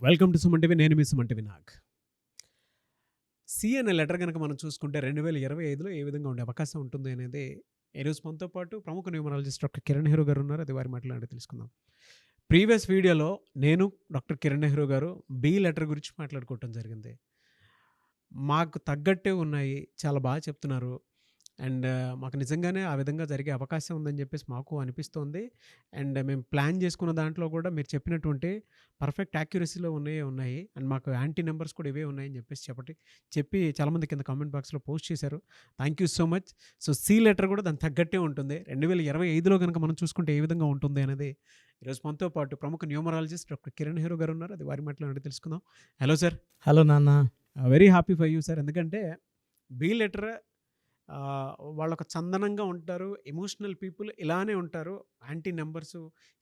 Welcome to Suman TV. నేను మీ Suman TV Nag. C అనే letter కనుక మనం చూసుకుంటే 2025లో ఏ విధంగా ఉండే అవకాశం ఉంటుంది అనేది ఈరోజు మనతో పాటు ప్రముఖ న్యూమరాలజిస్ట్ డాక్టర్ కిరణ్ నెహ్రూ గారు ఉన్నారు. అది వారి మాట్లాడి తెలుసుకుందాం. ప్రీవియస్ వీడియోలో నేను డాక్టర్ కిరణ్ నెహ్రూ గారు బి లెటర్ గురించి మాట్లాడుకోవటం జరిగింది. మాకు తగ్గట్టే ఉన్నాయి, చాలా బాగా చెప్తున్నారు అండ్ మాకు నిజంగానే ఆ విధంగా జరిగే అవకాశం ఉందని చెప్పేసి మాకు అనిపిస్తోంది. అండ్ మేము ప్లాన్ చేసుకున్న దాంట్లో కూడా మీరు చెప్పినటువంటి పర్ఫెక్ట్ యాక్యురసీలో ఉన్నాయి అండ్ మాకు యాంటీ నెంబర్స్ కూడా ఇవే ఉన్నాయని చెప్పి చాలామంది కింద కామెంట్ బాక్స్లో పోస్ట్ చేశారు. Thank you so much. So C letter కూడా దానికి తగ్గట్టే ఉంటుంది. 2025లో కనుక మనం చూసుకుంటే ఏ విధంగా ఉంటుంది అనేది ఈరోజు మనతో పాటు ప్రముఖ న్యూమరాలజిస్ట్ డాక్టర్ కిరణ్ నెహ్రూ గారు ఉన్నారు. అది వారి మాట్లాడి తెలుసుకుందాం. Hello sir. హలో నాన్న. Very happy for you sir. ఎందుకంటే బి లెటర్ వాళ్ళొక చందనంగా ఉంటారు, ఎమోషనల్ పీపుల్ ఇలానే ఉంటారు. యాంటీ నెంబర్స్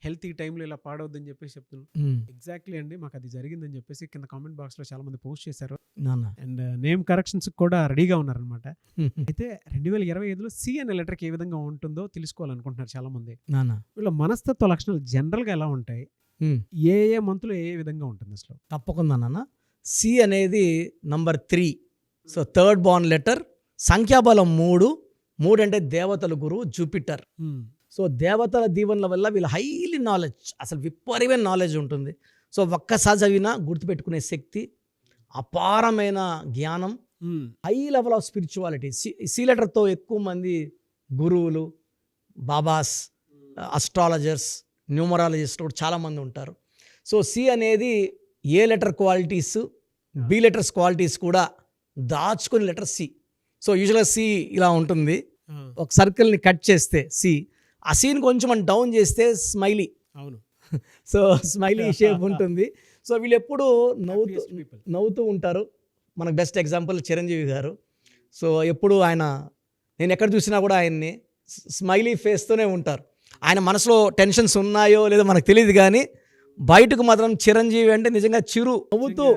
హెల్త్ ఈ టైంలో ఇలా పాడవద్దని చెప్పేసి చెప్తున్నాను. ఎగ్జాక్ట్లీ అండి, మాకు అది జరిగిందని చెప్పేసి కింద కామెంట్ బాక్స్లో చాలా మంది పోస్ట్ చేశారు అండ్ నేమ్ కరెక్షన్స్ కూడా రెడీగా ఉన్నారనమాట. అయితే 2025లో సి అనే లెటర్కి ఏ విధంగా ఉంటుందో తెలుసుకోవాలనుకుంటున్నారు చాలా మంది. వీళ్ళ మనస్తత్వ లక్షణాలు జనరల్గా ఎలా ఉంటాయి, ఏ ఏ మంత్లో ఏ విధంగా ఉంటుంది అసలు? తప్పకుండా నాన్న. సి అనేది number 3. So third born letter. సంఖ్యాబలం 3 అంటే దేవతల గురువు జూపిటర్. సో దేవతల దీవెనల వల్ల వీళ్ళు హైలీ నాలెడ్జ్, అసలు విపరీతమైన నాలెడ్జ్ ఉంటుంది. సో ఒక్కసారి చదివినా గుర్తుపెట్టుకునే శక్తి, అపారమైన జ్ఞానం, high level of spirituality. C లెటర్తో ఎక్కువ మంది గురువులు, బాబాస్, అస్ట్రాలజర్స్, న్యూమరాలజిస్ట్ కూడా చాలామంది ఉంటారు. సో సి అనేది A letter qualities, B letters qualities కూడా దాచుకునే లెటర్ సి. సో యూజువల్గా సి ఇలా ఉంటుంది. ఒక సర్కిల్ని కట్ చేస్తే సి, ఆ సీన్ కొంచెం మనం డౌన్ చేస్తే స్మైలీ. అవును. సో స్మైలీ షేప్ ఉంటుంది. సో వీళ్ళు ఎప్పుడు నవ్వుతూ ఉంటారు. మనకు బెస్ట్ ఎగ్జాంపుల్ చిరంజీవి గారు. సో ఎప్పుడు ఆయన, నేను ఎక్కడ చూసినా కూడా ఆయన్ని స్మైలీ ఫేస్తోనే ఉంటారు. ఆయన మనసులో టెన్షన్స్ ఉన్నాయో లేదో మనకు తెలియదు, కానీ బయటకు మాత్రం చిరంజీవి అంటే నిజంగా చిరు నవ్వుతూ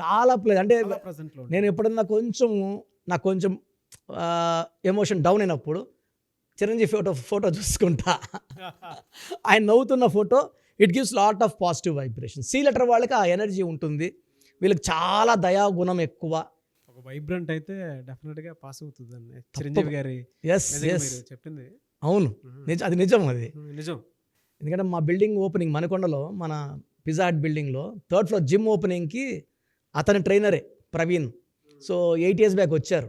చాలా అంటే నేను ఎప్పుడన్నా నాకు కొంచెం ఎమోషన్ డౌన్ అయినప్పుడు చిరంజీవి ఫోటో చూసుకుంటా. ఆయన నవ్వుతున్న photo, it gives lot of positive vibration. C letter వాళ్ళకి ఆ ఎనర్జీ ఉంటుంది. వీళ్ళకి చాలా దయా గుణం ఎక్కువ. ఒక వైబ్రెంట్ అయితే డెఫినెట్గా పాస్ అవుతుంది అండి చిరంజీవి గారి. చెప్పింది అవును, అది నిజం. నిజం. ఎందుకంటే మా బిల్డింగ్ ఓపెనింగ్ మనకొండలో, మన పిజ్జా హట్ బిల్డింగ్లో 3rd ఫ్లోర్ జిమ్ ఓపెనింగ్కి అతని ట్రైనరే ప్రవీణ్. సో 8 years బ్యాక్ వచ్చారు.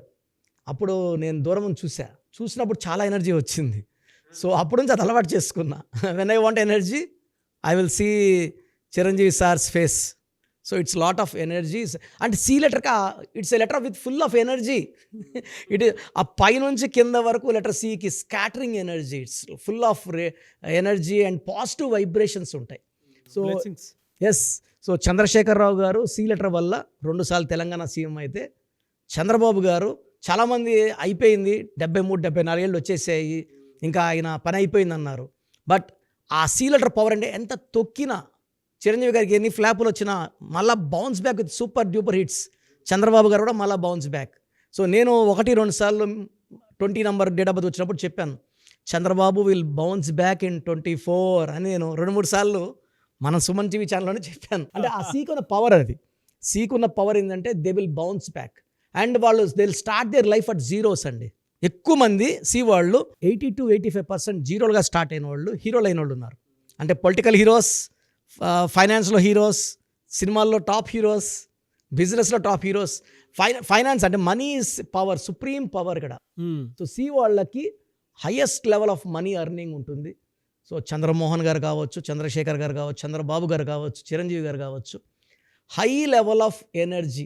అప్పుడు నేను దూరం చూసినప్పుడు చాలా ఎనర్జీ వచ్చింది. సో అప్పుడు నుంచి అది అలవాటు చేసుకున్నా. When I want energy, I will see Chiranjeevi sir's face. So it's lot of energies. అంటే సి లెటర్కి it's a letter with full of energy. It ఆ పైనుంచి కింద వరకు లెటర్ సికి scattering energy. It's full of energy and positive vibrations ఉంటాయి. So yes. So Chandrashekar Rao గారు C letter వల్ల 2 సార్లు తెలంగాణ సీఎం అయితే, చంద్రబాబు గారు చాలామంది అయిపోయింది 73-74 ఏళ్ళు వచ్చేసాయి, ఇంకా ఆయన పని అయిపోయింది అన్నారు. బట్ ఆ సి లెటర్ పవర్ అంటే ఎంత తొక్కినా, చిరంజీవి గారికి ఎన్ని ఫ్లాపులు వచ్చినా మళ్ళీ bounce back with super duper hits. Chandrababu గారు కూడా మళ్ళీ బౌన్స్ బ్యాక్. సో నేను 1-2 సార్లు 20 నంబర్ డేట్ ఆఫ్ బర్త్ వచ్చినప్పుడు చెప్పాను, Chandrababu will bounce back in 24 అని నేను 2-3 సార్లు మన సుమన్ టీవీ ఛానల్లోనే చెప్పాను. అంటే ఆ సీకున్న పవర్, అది సీకున్న పవర్ ఏంటంటే they will bounce back and వాళ్ళు they will start their life at zeros అండి. ఎక్కువ మంది సి వాళ్ళు 80-85% జీరోలుగా స్టార్ట్ అయిన వాళ్ళు, హీరోలు అయిన వాళ్ళు ఉన్నారు. అంటే పొలిటికల్ హీరోస్, ఫైనాన్స్లో హీరోస్, సినిమాల్లో టాప్ హీరోస్, బిజినెస్లో టాప్ హీరోస్. ఫైనాన్స్ అంటే money is power, supreme power ఇక్కడ. సో సి వాళ్ళకి highest level of money earning ఉంటుంది. సో చంద్రమోహన్ గారు కావచ్చు, చంద్రశేఖర్ గారు కావచ్చు, చంద్రబాబు గారు కావచ్చు, చిరంజీవి గారు కావచ్చు, high level of energy.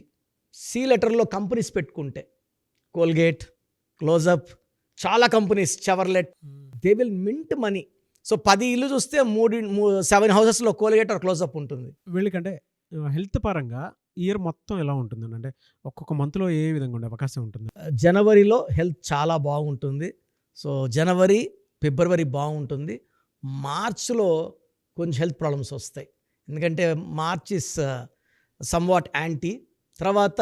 C లెటర్లో కంపెనీస్ పెట్టుకుంటే కోల్గేట్, క్లోజప్, చాలా companies, Chevrolet, they will mint money. So 10 ఇల్లు చూస్తే 7 హౌసెస్లో కోల్గేట్ ఆర్ క్లోజప్ ఉంటుంది. వీళ్ళకంటే హెల్త్ పరంగా ఇయర్ మొత్తం ఎలా ఉంటుందండి? అంటే ఒక్కొక్క మంత్లో ఏ విధంగా ఉండే అవకాశం ఉంటుంది? జనవరిలో హెల్త్ చాలా బాగుంటుంది. సో జనవరి, ఫిబ్రవరి బాగుంటుంది. మార్చ్లో కొంచెం హెల్త్ ప్రాబ్లమ్స్ వస్తాయి, ఎందుకంటే మార్చ్ ఇస్ సమ్వాట్ యాంటీ. తర్వాత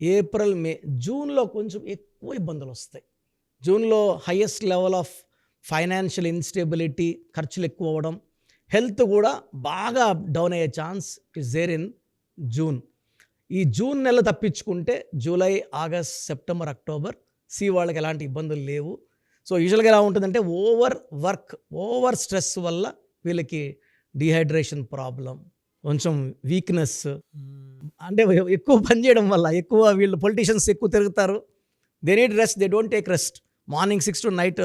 ఏప్రిల్, మే, జూన్లో కొంచెం ఎక్కువ ఇబ్బందులు వస్తాయి. జూన్లో highest level of financial instability, ఖర్చులు ఎక్కువ అవ్వడం, హెల్త్ కూడా బాగా డౌన్ అయ్యే chance is there in June. ఈ జూన్ నెల తప్పించుకుంటే July, August, September, October C వాళ్ళకి ఎలాంటి ఇబ్బందులు లేవు. సో యూజువల్గా ఎలా ఉంటుందంటే ఓవర్ వర్క్, ఓవర్ స్ట్రెస్ వల్ల వీళ్ళకి డీహైడ్రేషన్ ప్రాబ్లం, కొంచెం వీక్నెస్, అంటే ఎక్కువ పని చేయడం వల్ల, ఎక్కువ వీళ్ళు పొలిటీషియన్స్ ఎక్కువ తిరుగుతారు. They need rest, they don't take rest. Morning 6 to night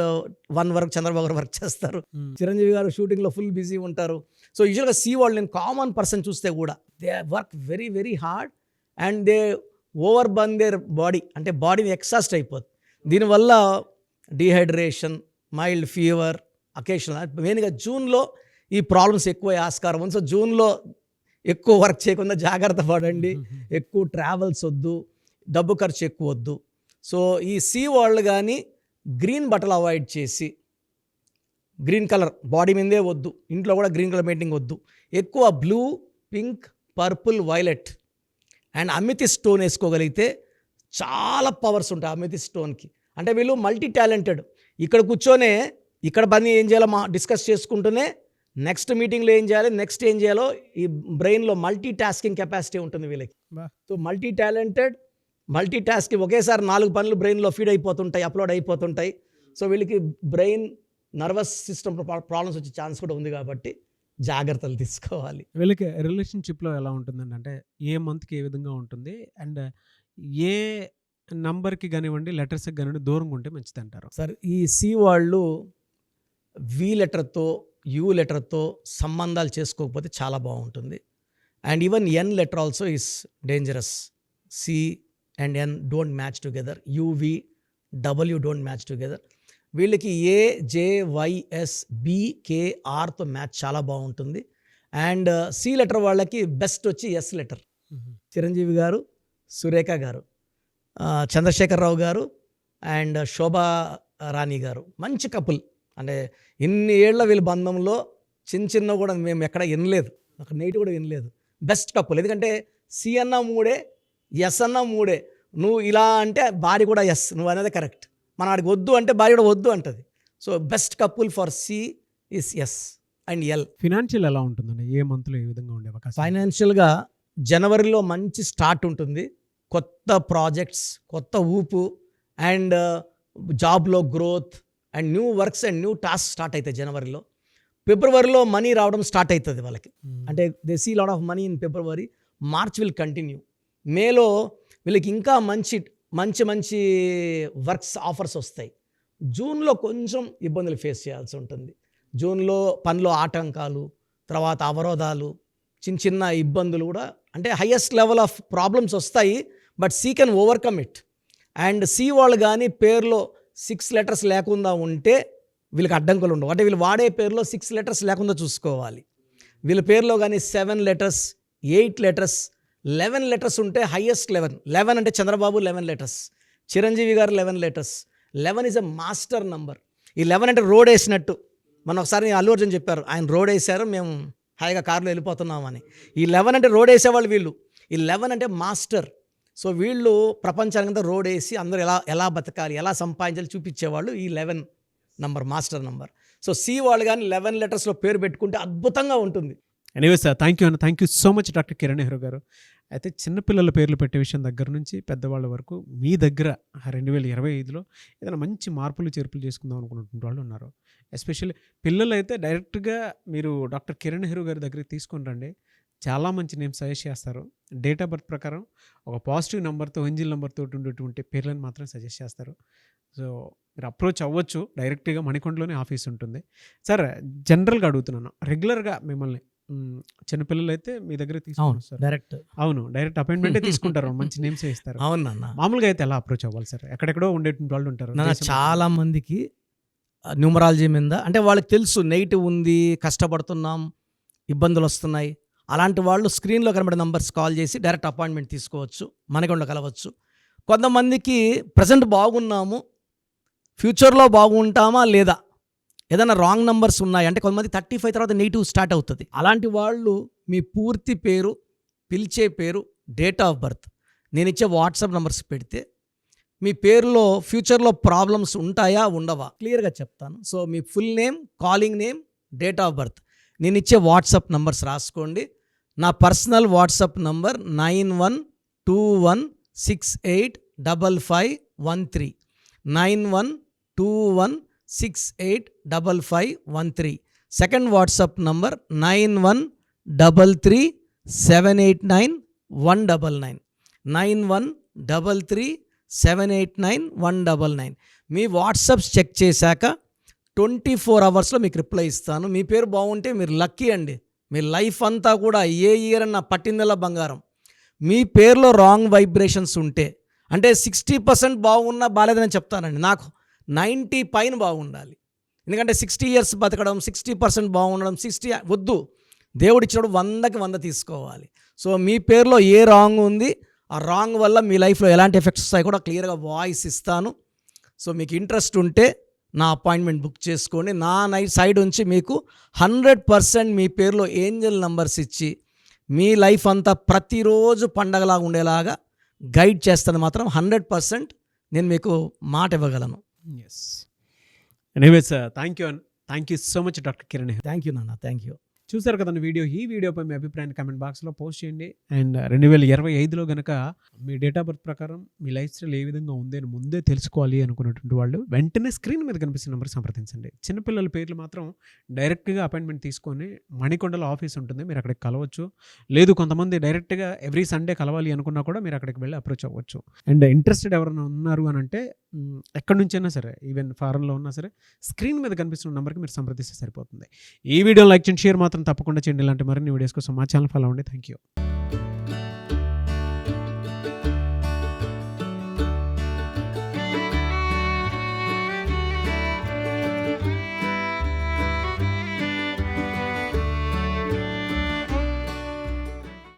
1 వరకు చంద్రబాబు గారు వర్క్ చేస్తారు, చిరంజీవి గారు షూటింగ్లో ఫుల్ బిజీ ఉంటారు. సో యూజువల్గా సి వాళ్ళు, నేను కామన్ పర్సన్ చూస్తే కూడా they work very very hard and they over burn their body, అంటే బాడీని ఎక్సాస్ట్ అయిపోతుంది. దీనివల్ల డీహైడ్రేషన్, మైల్డ్ ఫీవర్, అకేషనల్, మెయిన్గా జూన్లో ఈ ప్రాబ్లమ్స్ ఎక్కువ ఆస్కారం ఉంది. సో జూన్లో ఎక్కువ వర్క్ చేయకుండా జాగ్రత్త పడండి, ఎక్కువ ట్రావెల్స్ వద్దు, డబ్బు ఖర్చు ఎక్కువ వద్దు. సో ఈ సి వాళ్ళు కానీ గ్రీన్ బట్టలు అవాయిడ్ చేసి, గ్రీన్ కలర్ బాడీ మీదే వద్దు, ఇంట్లో కూడా గ్రీన్ కలర్ పెయింటింగ్ వద్దు, ఎక్కువ blue, pink, purple, violet and amethyst stone వేసుకోగలిగితే చాలా పవర్స్ ఉంటాయి అమితిస్ట్ స్టోన్కి. అంటే వీళ్ళు మల్టీ టాలెంటెడ్, ఇక్కడ కూర్చొనే ఇక్కడ పని ఏం చేయాలో డిస్కస్ చేసుకుంటూనే నెక్స్ట్ మీటింగ్లో ఏం చేయాలి, నెక్స్ట్ ఏం చేయాలో ఈ బ్రెయిన్లో మల్టీ టాస్కింగ్ కెపాసిటీ ఉంటుంది వీళ్ళకి. So multi talented, multi tasking, ఒకేసారి 4 పనులు బ్రెయిన్లో ఫీడ్ అయిపోతుంటాయి, అప్లోడ్ అయిపోతుంటాయి. సో వీళ్ళకి బ్రెయిన్, నర్వస్ సిస్టమ్ ప్రాబ్లమ్స్ వచ్చే ఛాన్స్ కూడా ఉంది కాబట్టి జాగ్రత్తలు తీసుకోవాలి. వీళ్ళకి రిలేషన్షిప్లో ఎలా ఉంటుందండి, అంటే ఏ మంత్కి ఏ విధంగా ఉంటుంది, అండ్ ఏ నంబర్కి కానివ్వండి, లెటర్స్కి కానివ్వండి దూరంగా ఉంటే మంచిది అంటారు? సార్, ఈ సి వాళ్ళు వి లెటర్తో, యూ లెటర్తో సంబంధాలు చేసుకోకపోతే చాలా బాగుంటుంది. And even N letter also is dangerous. C and N don't match together, U V, W don't match together. వీళ్ళకి A, J, Y, S, B, K, ఆర్తో మ్యాచ్ చాలా బాగుంటుంది. అండ్ సి లెటర్ వాళ్ళకి బెస్ట్ వచ్చి ఎస్ లెటర్. చిరంజీవి గారు, సురేఖ గారు, చంద్రశేఖరరావు గారు and శోభా రాణి గారు మంచి కపుల్. అంటే ఇన్ని ఏళ్ల వీళ్ళ బంధంలో చిన్న కూడా మేము ఎక్కడ వినలేదు, ఒక నైట్ కూడా వినలేదు. Best couple. ఎందుకంటే సి అన్న 3, ఎస్ అన్న 3. నువ్వు ఇలా అంటే భార్య కూడా ఎస్, నువ్వు అనేది కరెక్ట్. మన వాడికి వద్దు అంటే భార్య కూడా వద్దు అంటది. So best couple for C is S and L. Financial ఎలా ఉంటుందండి, ఏ మంత్లో ఏ విధంగా ఉండే అవకాశం? ఫైనాన్షియల్గా జనవరిలో మంచి స్టార్ట్ ఉంటుంది, కొత్త ప్రాజెక్ట్స్, కొత్త ఊపు అండ్ జాబ్లో growth and new works and new task start అవుతాయి జనవరిలో. ఫిబ్రవరిలో మనీ రావడం స్టార్ట్ అవుతుంది వాళ్ళకి, అంటే they see lot of money in February. March will continue. మేలో వీళ్ళకి ఇంకా మంచి మంచి మంచి వర్క్స్ ఆఫర్స్ వస్తాయి. జూన్లో కొంచెం ఇబ్బందులు ఫేస్ చేయాల్సి ఉంటుంది. జూన్లో పనిలో ఆటంకాలు, తర్వాత అవరోధాలు, చిన్న ఇబ్బందులు కూడా, అంటే హయ్యెస్ట్ లెవెల్ ఆఫ్ ప్రాబ్లమ్స్ వస్తాయి. But C can overcome it. And C వాళ్ళు కానీ పేరులో 6 letters లేకుండా ఉంటే వీళ్ళకి అడ్డంకులు ఉండవు. అంటే వీళ్ళు వాడే పేరులో 6 letters లేకుండా చూసుకోవాలి. వీళ్ళ పేరులో కానీ 7 letters, 8 letters, 11 letters ఉంటే హయ్యెస్ట్ 11 అంటే చంద్రబాబు 11 letters, చిరంజీవి గారు 11 letters. 11 is a master number. ఈ 11 అంటే రోడ్ వేసినట్టు. మన ఒకసారి అల్లు అర్జున్ చెప్పారు, ఆయన రోడ్ వేసారు, మేము హాయిగా కారులో వెళ్ళిపోతున్నామని. ఈ 11 అంటే రోడ్ వేసేవాళ్ళు వీళ్ళు. ఈ 11 అంటే మాస్టర్. సో వీళ్ళు ప్రపంచానికంతా రోడ్ వేసి అందరూ ఎలా బతకాలి, ఎలా సంపాదించాలి చూపించేవాళ్ళు ఈ 11 number, master number. So C వాళ్ళు కానీ 11 letters పేరు పెట్టుకుంటే అద్భుతంగా ఉంటుంది. ఎనీవే సార్, థ్యాంక్ యూ అన్న, thank you so much doctor Kiran Nehru garu. అయితే చిన్నపిల్లల పేర్లు పెట్టే విషయం దగ్గర నుంచి పెద్దవాళ్ళ వరకు మీ దగ్గర 2025లో ఏదైనా మంచి మార్పులు చేర్పులు చేసుకుందాం అనుకున్నటువంటి వాళ్ళు ఉన్నారు. ఎస్పెషల్లీ పిల్లలు అయితే డైరెక్ట్గా మీరు డాక్టర్ కిరణ్ నెహ్రూ గారి దగ్గరికి తీసుకొని రండి, చాలా మంచి నేమ్ సజెస్ట్ చేస్తారు. డేట్ ఆఫ్ బర్త్ ప్రకారం ఒక పాజిటివ్ నెంబర్తో, ఎంజిల్ నెంబర్తో ఉండేటువంటి పేర్లను మాత్రం సజెస్ట్ చేస్తారు. సో మీరు అప్రోచ్ అవ్వచ్చు, డైరెక్ట్గా మణికొండలోనే ఆఫీస్ ఉంటుంది. సార్, జనరల్గా అడుగుతున్నాను, రెగ్యులర్గా మిమ్మల్ని చిన్నపిల్లలు అయితే మీ దగ్గర తీసుకుంటారు సార్? డైరెక్ట్ అపాయింట్మెంటే తీసుకుంటారు, మంచి నేమ్స్ ఇస్తారు. అవునన్న. మామూలుగా అయితే ఎలా అప్రోచ్ అవ్వాలి సార్? ఎక్కడెక్కడో ఉండేటువంటి వాళ్ళు ఉంటారు. చాలా మందికి న్యూమరాలజీ మీద అంటే వాళ్ళకి తెలుసు నెగిటివ్ ఉంది, కష్టపడుతున్నాం, ఇబ్బందులు వస్తున్నాయి. అలాంటి వాళ్ళు స్క్రీన్లో కనబడే నంబర్స్ కాల్ చేసి డైరెక్ట్ అపాయింట్మెంట్ తీసుకోవచ్చు, మనకొండ కలవచ్చు. కొంతమందికి ప్రజెంట్ బాగున్నాము, ఫ్యూచర్లో బాగుంటామా లేదా, ఏదైనా రాంగ్ నంబర్స్ ఉన్నాయి అంటే కొంతమంది 35 తర్వాత నెగిటివ్ స్టార్ట్ అవుతుంది. అలాంటి వాళ్ళు మీ పూర్తి పేరు, పిలిచే పేరు, డేట్ ఆఫ్ బర్త్, నేను ఇచ్చే వాట్సాప్ నంబర్స్ పెడితే మీ పేరులో ఫ్యూచర్లో ప్రాబ్లమ్స్ ఉంటాయా ఉండవా క్లియర్గా చెప్తాను. So me full name, calling name, date of birth, నేను ఇచ్చే వాట్సాప్ నంబర్స్ రాసుకోండి. నా personal WhatsApp number 9121685513 9121685513. Second WhatsApp number 9133789199 9133789199. మీ వాట్సాప్స్ చెక్ చేశాక 24 అవర్స్లో మీకు రిప్లై ఇస్తాను. మీ పేరు బాగుంటే మీరు లక్కీ అండి. మీ లైఫ్ అంతా కూడా ఏ ఇయర్ అన్న పట్టిందల్లా బంగారం. మీ పేరులో రాంగ్ వైబ్రేషన్స్ ఉంటే, అంటే 60% బాగున్నా బాలేదని చెప్తానండి. నాకు 90 పైన బాగుండాలి. ఎందుకంటే 60 ఇయర్స్ బతకడం, 60% బాగుండడం, 60 వద్దు. దేవుడు ఇచ్చినప్పుడు 100కి 100 తీసుకోవాలి. సో మీ పేరులో ఏ రాంగ్ ఉంది, ఆ రాంగ్ వల్ల మీ లైఫ్లో ఎలాంటి ఎఫెక్ట్స్ వస్తాయి కూడా క్లియర్గా వాయిస్ ఇస్తాను. సో మీకు ఇంట్రెస్ట్ ఉంటే నా అపాయింట్మెంట్ బుక్ చేసుకోండి. నా సైడ్ నుంచి మీకు 100% మీ పేరులో ఏంజల్ నంబర్స్ ఇచ్చి మీ లైఫ్ అంతా ప్రతిరోజు పండగలాగా ఉండేలాగా గైడ్ చేస్తాను. మాత్రం 100% నేను మీకు మాట ఇవ్వగలను. Yes. Anyways thank you so much doctor Kiran. Thank you నాన్న, థ్యాంక్ యూ. చూసారు కదండి వీడియో. ఈ వీడియోపై మీ అభిప్రాయాన్ని కామెంట్ బాక్స్లో పోస్ట్ చేయండి. అండ్ 2025లో కనుక మీ డేట్ ఆఫ్ బర్త్ ప్రకారం మీ లైఫ్ స్టైల్ ఏ విధంగా ఉంది అని ముందే తెలుసుకోవాలి అనుకున్నటువంటి వాళ్ళు వెంటనే స్క్రీన్ మీద కనిపిస్తున్న నెంబర్ సంప్రదించండి. చిన్నపిల్లల పేర్లు మాత్రం డైరెక్ట్గా అపాయింట్మెంట్ తీసుకొని మణికొండలో ఆఫీస్ ఉంటుంది, మీరు అక్కడికి కలవచ్చు. లేదు కొంతమంది డైరెక్ట్గా ఎవ్రీ సండే కలవాలి అనుకున్నా కూడా మీరు అక్కడికి వెళ్ళి అప్రోచ్ అవ్వచ్చు. అండ్ ఇంట్రెస్టెడ్ ఎవరైనా ఉన్నారు అని అంటే ఎక్కడి నుంచైనా సరే, ఈవెన్ ఫారెన్లో ఉన్నా సరే, స్క్రీన్ మీద కనిపిస్తున్న నెంబర్కి మీరు సంప్రదిస్తే సరిపోతుంది. ఈ వీడియో లైక్ చేయండి, షేర్ మాత్రం తప్పకుండా చేయండి. ఇలాంటి మరిన్ని వీడియోస్ కోసం మా ఛానల్ ఫాలో అవ్వండి. Thank you.